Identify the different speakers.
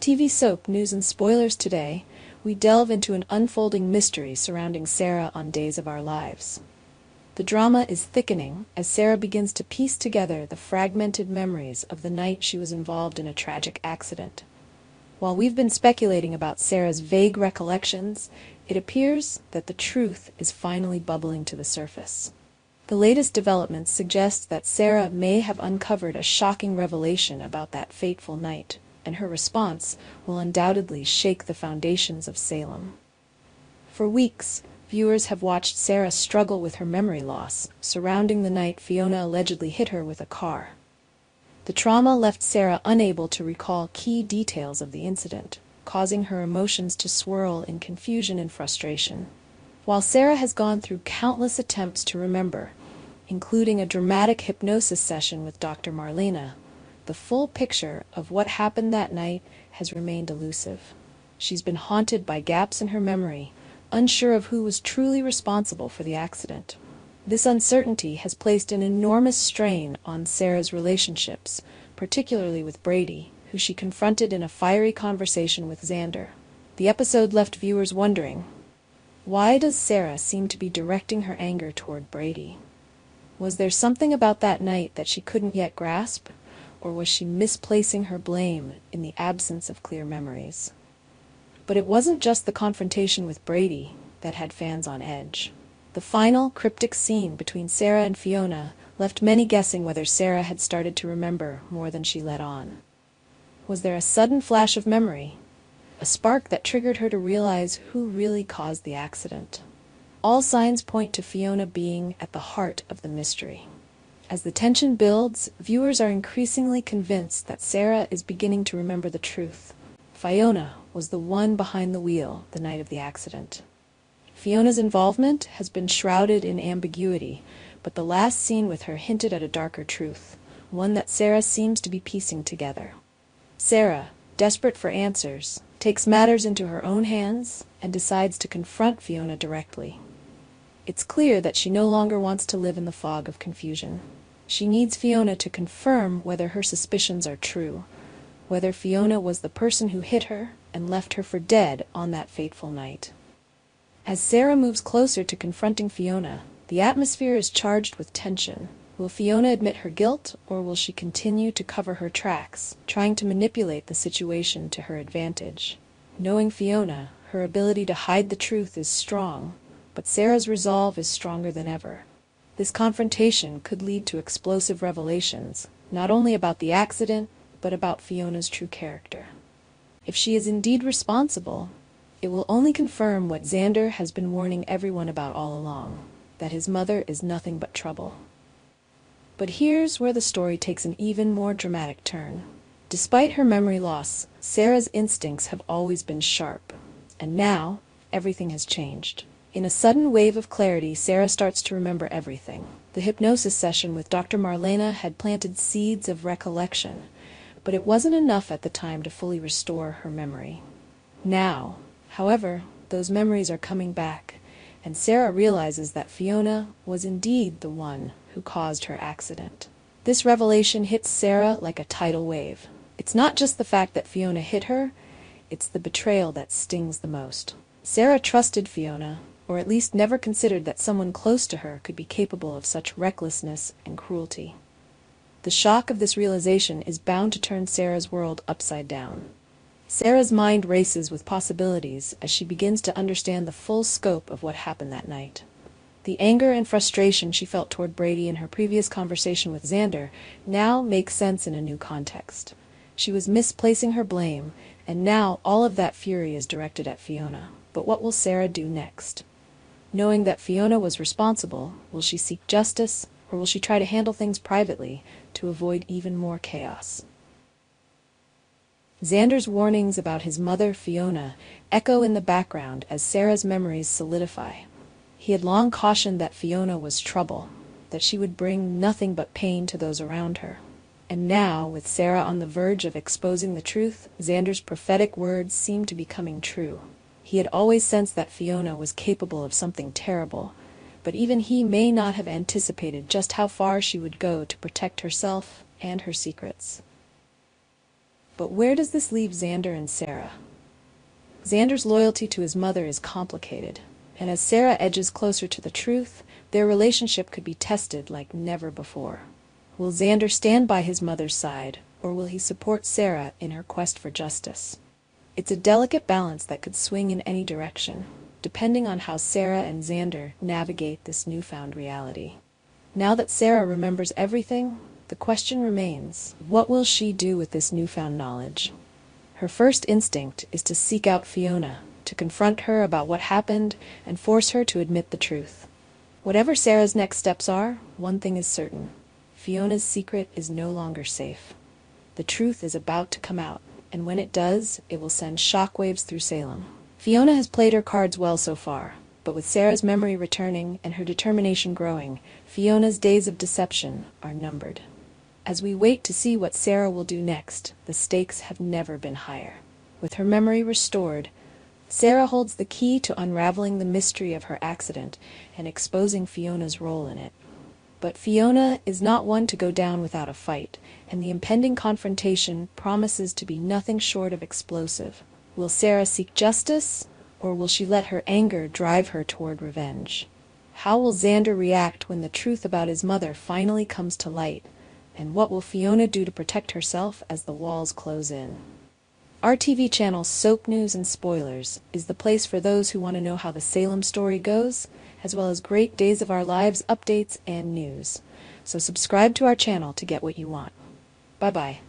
Speaker 1: TV soap news and spoilers today, we delve into an unfolding mystery surrounding Sarah on Days of Our Lives. The drama is thickening as Sarah begins to piece together the fragmented memories of the night she was involved in a tragic accident. While we've been speculating about Sarah's vague recollections, it appears that the truth is finally bubbling to the surface. The latest developments suggest that Sarah may have uncovered a shocking revelation about that fateful night, and her response will undoubtedly shake the foundations of Salem. For weeks, viewers have watched Sarah struggle with her memory loss surrounding the night Fiona allegedly hit her with a car. The trauma left Sarah unable to recall key details of the incident, causing her emotions to swirl in confusion and frustration. While Sarah has gone through countless attempts to remember, including a dramatic hypnosis session with Dr. Marlena, the full picture of what happened that night has remained elusive. She's been haunted by gaps in her memory, unsure of who was truly responsible for the accident. This uncertainty has placed an enormous strain on Sarah's relationships, particularly with Brady, who she confronted in a fiery conversation with Xander. The episode left viewers wondering, why does Sarah seem to be directing her anger toward Brady? Was there something about that night that she couldn't yet grasp, or was she misplacing her blame in the absence of clear memories? But it wasn't just the confrontation with Brady that had fans on edge. The final, cryptic scene between Sarah and Fiona left many guessing whether Sarah had started to remember more than she let on. Was there a sudden flash of memory, a spark that triggered her to realize who really caused the accident? All signs point to Fiona being at the heart of the mystery. As the tension builds, viewers are increasingly convinced that Sarah is beginning to remember the truth. Fiona was the one behind the wheel the night of the accident. Fiona's involvement has been shrouded in ambiguity, but the last scene with her hinted at a darker truth, one that Sarah seems to be piecing together. Sarah, desperate for answers, takes matters into her own hands and decides to confront Fiona directly. It's clear that she no longer wants to live in the fog of confusion. She needs Fiona to confirm whether her suspicions are true, whether Fiona was the person who hit her and left her for dead on that fateful night. As Sarah moves closer to confronting Fiona, the atmosphere is charged with tension. Will Fiona admit her guilt, or will she continue to cover her tracks, trying to manipulate the situation to her advantage? Knowing Fiona, her ability to hide the truth is strong, but Sarah's resolve is stronger than ever. This confrontation could lead to explosive revelations, not only about the accident, but about Fiona's true character. If she is indeed responsible, it will only confirm what Xander has been warning everyone about all along, that his mother is nothing but trouble. But here's where the story takes an even more dramatic turn. Despite her memory loss, Sarah's instincts have always been sharp, and now everything has changed. In a sudden wave of clarity, Sarah starts to remember everything. The hypnosis session with Dr. Marlena had planted seeds of recollection, but it wasn't enough at the time to fully restore her memory. Now, however, those memories are coming back, and Sarah realizes that Fiona was indeed the one who caused her accident. This revelation hits Sarah like a tidal wave. It's not just the fact that Fiona hit her, it's the betrayal that stings the most. Sarah trusted Fiona, or at least never considered that someone close to her could be capable of such recklessness and cruelty. The shock of this realization is bound to turn Sarah's world upside down. Sarah's mind races with possibilities as she begins to understand the full scope of what happened that night. The anger and frustration she felt toward Brady in her previous conversation with Xander now make sense in a new context. She was misplacing her blame, and now all of that fury is directed at Fiona. But what will Sarah do next? Knowing that Fiona was responsible, will she seek justice, or will she try to handle things privately to avoid even more chaos? Xander's warnings about his mother, Fiona, echo in the background as Sarah's memories solidify. He had long cautioned that Fiona was trouble, that she would bring nothing but pain to those around her. And now, with Sarah on the verge of exposing the truth, Xander's prophetic words seem to be coming true. He had always sensed that Fiona was capable of something terrible, but even he may not have anticipated just how far she would go to protect herself and her secrets. But where does this leave Xander and Sarah? Xander's loyalty to his mother is complicated, and as Sarah edges closer to the truth, their relationship could be tested like never before. Will Xander stand by his mother's side, or will he support Sarah in her quest for justice? It's a delicate balance that could swing in any direction, depending on how Sarah and Xander navigate this newfound reality. Now that Sarah remembers everything, the question remains, what will she do with this newfound knowledge? Her first instinct is to seek out Fiona, to confront her about what happened and force her to admit the truth. Whatever Sarah's next steps are, one thing is certain. Fiona's secret is no longer safe. The truth is about to come out, and when it does, it will send shockwaves through Salem. Fiona has played her cards well so far, but with Sarah's memory returning and her determination growing, Fiona's days of deception are numbered. As we wait to see what Sarah will do next, the stakes have never been higher. With her memory restored, Sarah holds the key to unraveling the mystery of her accident and exposing Fiona's role in it. But Fiona is not one to go down without a fight, and the impending confrontation promises to be nothing short of explosive. Will Sarah seek justice, or will she let her anger drive her toward revenge? How will Xander react when the truth about his mother finally comes to light? And what will Fiona do to protect herself as the walls close in? Our TV channel Soap News and Spoilers is the place for those who want to know how the Salem story goes, as well as great Days of Our Lives updates and news. So subscribe to our channel to get what you want. Bye-bye.